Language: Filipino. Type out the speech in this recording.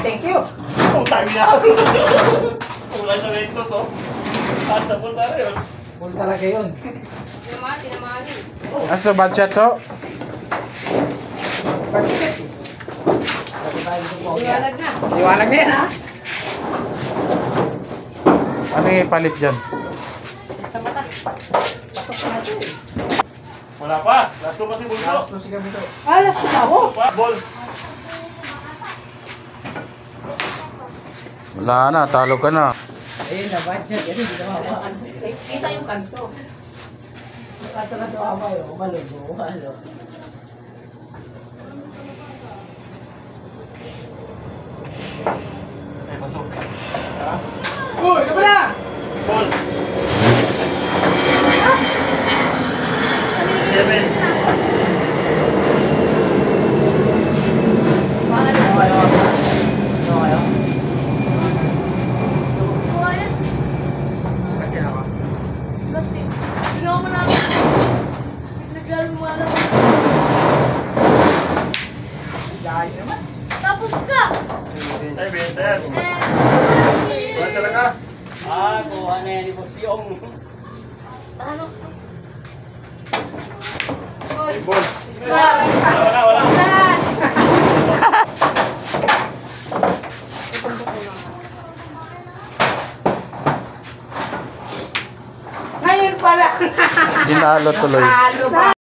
thank you. Putang ina. Kulay sa Ventus, oh. Saan sa pool tayo yun? Pool talaga yun. Tinamaan yun. Asa to, bad shot, so? Liwanag na. Liwanag na yan, ha? Ano yung palit dyan? Sa mata. Pasok na ito eh. Wala pa. Last two pa si Bulso. Last 2 si Gabito. Ah, last 2 na ako? Ball. Wala na, talo ka na. Ayun na, budget. Yan, hindi na mawakan. Kita yung kanto. Kanto na tuwa yun. Umalo. Ay, pasok. Ha? Uy, ito na! Ball. 7. Mahal mo kayo. Ano kayo? Kasi na ako. Plastic. Ginawa mo namin. Naglalo mo alam. Gayo naman. Tapos ka! Ay, Benter. Wala sa lakas. Kuha na yan ni Boss Yung. Ano? Hoy. Ball. Wala. Ngayon pala. Dinalo tuloy. Talo pa.